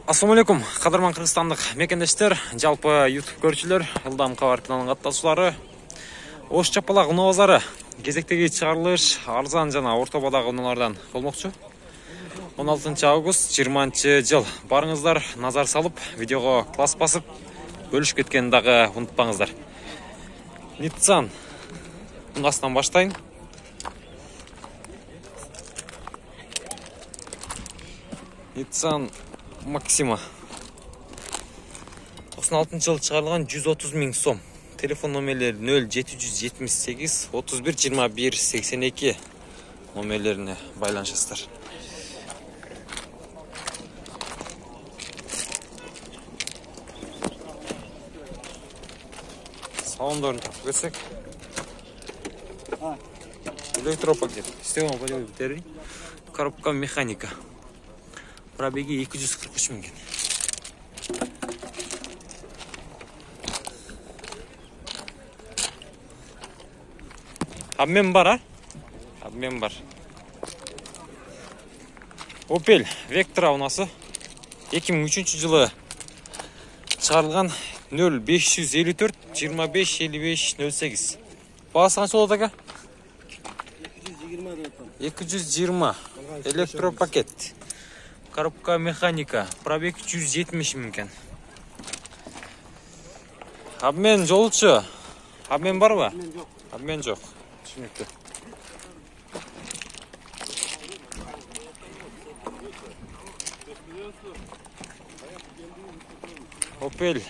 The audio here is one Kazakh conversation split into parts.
Ассаламу алейкум, кадырман кыргызстандык мекендештер, жалпы YouTube көрүүчүлөр, Ылдам кабар каналынын катташуулары. Ош чапалак унаа базары кезектеги чыгарылыш арзан жана орто баадагы унаалардан болмокчу. 16 август 20 жыл. Барыңыздар, назар салып, видеого класс басып, бөлүшүп кеткенин дагы унутпаңыздар. Nissan унаасынан баштайын. Nissan Maxima 96 жыл чыгарылган 130 000 сом. Телефон номерлери 0778 31 21 82 номерлерине байланышасыздар. Салондорун тартып кетсек. Электропакет. Система подъемники. Коробка механика. Пробеги 243 000. Обмен бар, а? Обмен бар. Opel Vectra унасы 2003 жылы чыгарылган 0554 25 55 08. Баасы канча болот ака? 220. Электропакет. Коробка механика. Пробег 170 000 экен. Обмен жолчу. Обмен барбы? Обмен жок. Обмен жок. Түшүнүктүү. Opel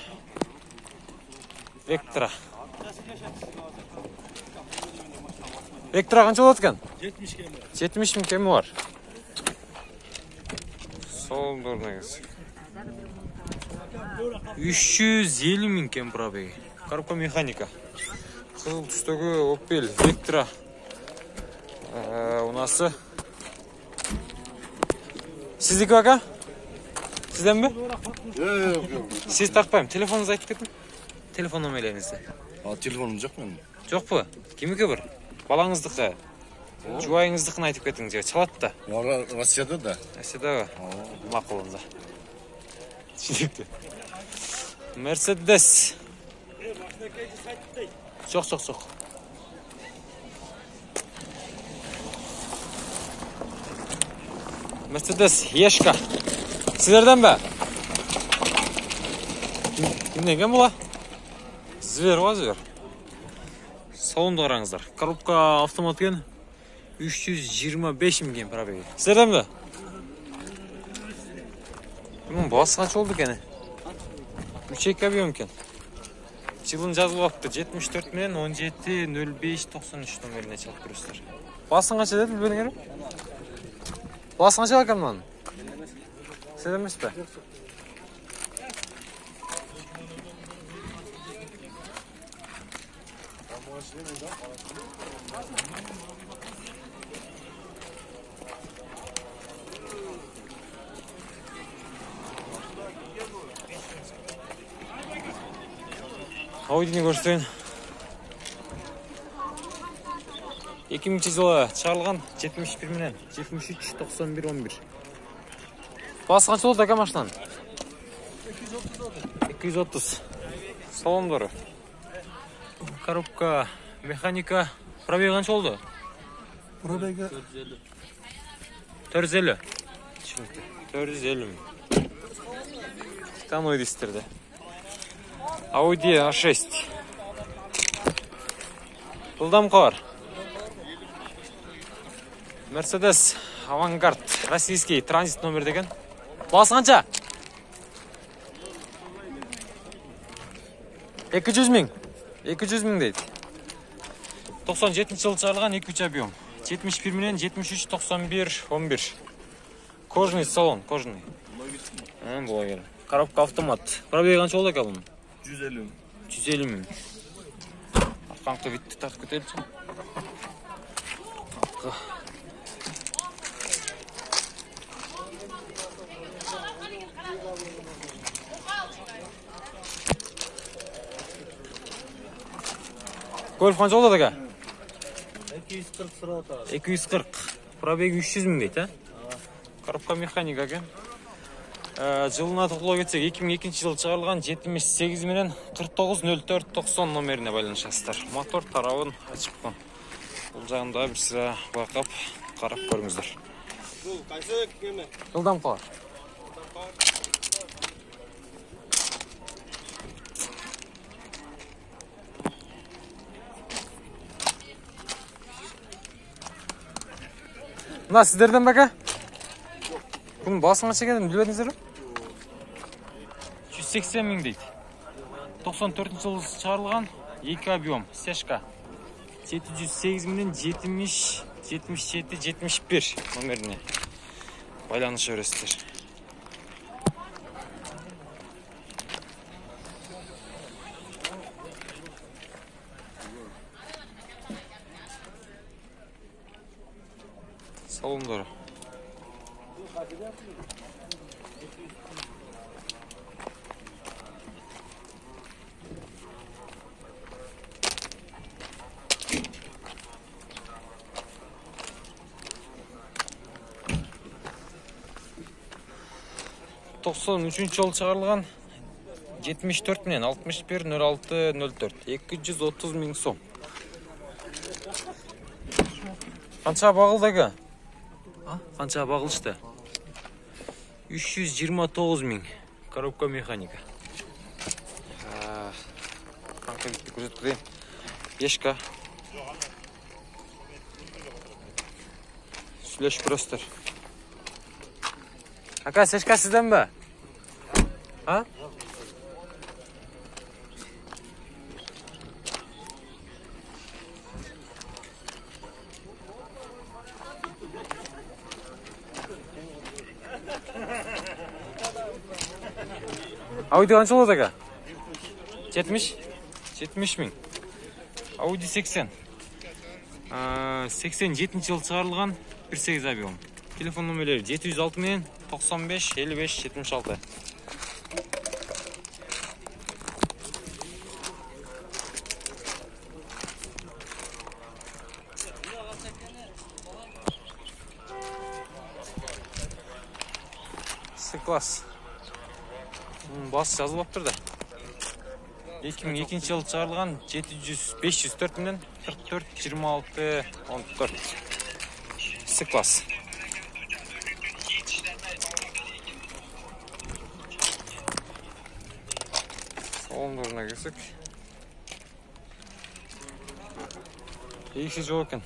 Vectra. Vectra канча болот экен? 70 кем. 70 000 кеми бар. Салондоруна келсек. 350 000 кем пробеги. Коробка механика. Кызыл түстөгү Opel Vectra унасы. Сиздики ака? Сизденби? Жок. Сиз тартпайм. Телефонуңузду айтып кетиң. Телефон номерлериңизди. Телефонум жок менин. Жокпу? Кимике бир? Балаңыздыкы. Жубайыңыздыкын айтып кетиң же. Чалат да. Россияда да. Россияда. Макул онда. Түшүнүктүү. Mercedes. Жок. Mercedes Ешка. Сиздерден бе? Кимден була? Звер ба, звер? Салонды караңыздар. Коробка автомат экен. 325 000 кен пробеги. Сиздерден бе? Басы канча болду экен? 3 объем экен. Жылын жазылып алыпты. 74 менен 17 05 93 номерине чалып көрөсүздөр. Басың канча деди билбедиңерби? Басың канча экен мунун? Сиз эмеспи? Audini көрсөйүн. 2000 жылы чыгарылган 71 менен 73 91 11. Басы канча болот ака машинанын? 230. Салондору. Коробка механика. Пробеги канча болду? Пробеги 450. 450. Титан ойдистерде. Audi A6. Ылдам кабар. Mercedes Avantgarde российский транзит номер деген. Басы канча? 200 000. 200 000 дейт. 97 жылы чыгарылган 2 объем. 71 менен 73 91 11. Кожаный салон, кожаный. Блогер. Коробка автомат. Пробеги канча болду экен бунун? 150. 150 000. Аркаңкы витти тартып кетеличи. Golf канча болот ака? 240 сурат алат. 240. Пробеги 300 000 дейт, а? Коробка механика экен. Жылына тоқтала кетсек, 2002 жылы шығарылған 78 менен 490490 номеріне байланышасыздар. Мотор тарауын ашықпын. Бұл жағында бір сірә байқап, қарап көріңіздер. Бұл қайсы кеме? Жылдам қалар. Мына сіздерден бәке? Бұның басыңа шекенін білбедіңіздер ме? 180 мың дейді. 94 жылы шығарылған 2 объем, сешка. 708 менен 70, 77, 71 номеріне байланыш өресіздер. Салондары. Тоқсан үшінші жыл шығарылған 74 менен 61 06 04 230 мың сом. Қанша бағылды ға? Қанша бағылышты? 329 мың. Коробка механика. Қанша бітті көрсетіп көрейін. Ешка. Сүлеш көрістір. Ака, сешка сізден бі? Audi қанша болады аға? 70? 70 мың. Audi 80. 87 жыл шығарылған 1.8 объем. Телефон номерлері 706 мен 95 55 76. С-класс. Бас жазылып тұрды. 2002 жылы шығарылған 504 менен 44 26 14. С-класс. Салондорына келсек. Екші жоқ екен.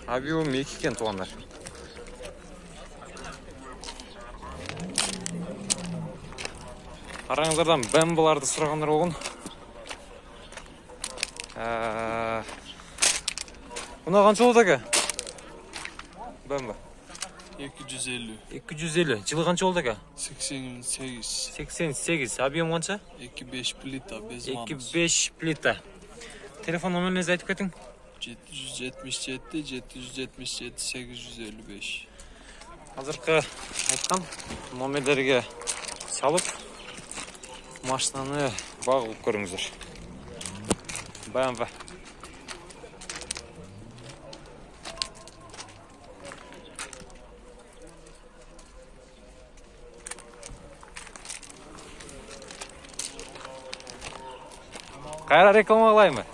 Объем 2 екен туғандар. Араңыздардан бәмбаларды сұрағандар болғын. Бұна қанша болды әке? Бәмба. 250. 250. Жылы қанша болды әке? 88. 88. Объем қанша? 2-5 плита без манус. 2-5 плита. Телефон номеріңізді айтып кетің? 777 777 855. Қазіргі айтқан номерлерге салып машинаны бағып көріңіздер. BMW. Қайра реклама қылайын ба?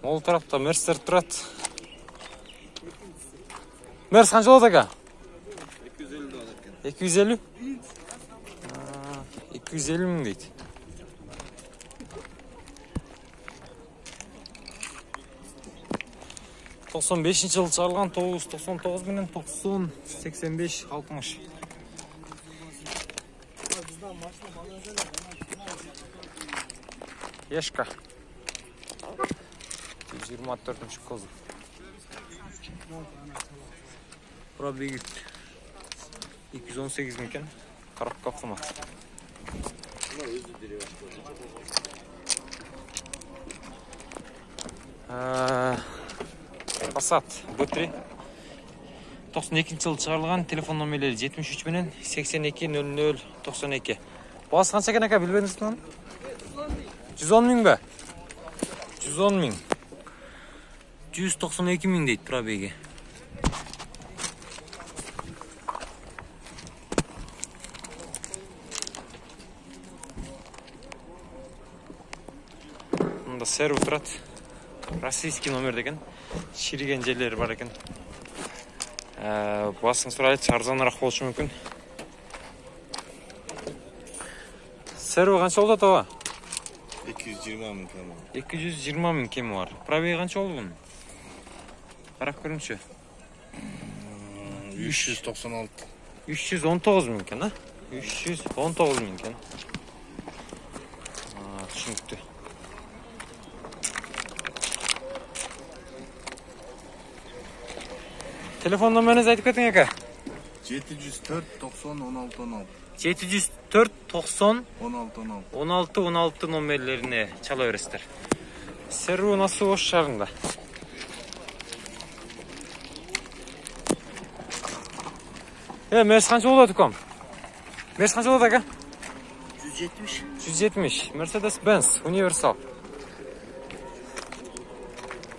Ол тарапта Мерстер тұрады. Мерс қанша болады аға? 250 доллар екен. 250? 250 мың дейді. Тоқсан бесінші жылы шығарылған 999 менен 90 85 60. Ешка. 24-ші козы. Пробеги 218 мекен. Коробка автомат. Passat B3 92 жылы чыгарылган. Телефон номерлери 73 менен 82 00 92. Басы канча экен ака, билбедиңизби аны? 110 миң бе? 110 миң. 192 миң дейт пробеги. Мында сервис турат. Российский номер деген. Шириген жерлери бар экен. Басың сурайт, арзаныраак болушу мүмкүн. Сервис канча болот ага? 220 миң кем. 220 миң кеми бар. Пробеги канча болду бунун? Карап көрүңчү. 396. 319 миң экен, а? 319 миң экен. Түшүнүктүү. Телефон номерinizi айтып кетиң ака. 704 90 16 16. 704 90 16 16. 16 номерлерине чала бересиздер. Сервис насыл Ош шаарында. Мерс канча болот эком? Мерс канча болот ака? 170. 170. Mercedes-Benz Universal.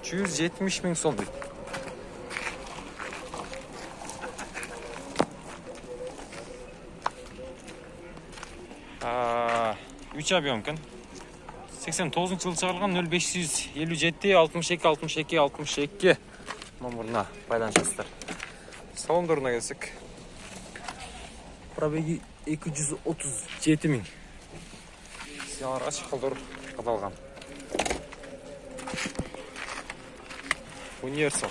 170 миң сом дейт. Үч объем екен. 89 жылы чыгарылган 0557 62 62 62 номеріне байланышасыздар. Салондорына келсек. Пробеги 237 миң. Сыяларга чыкалдыр кадалган. Универсал.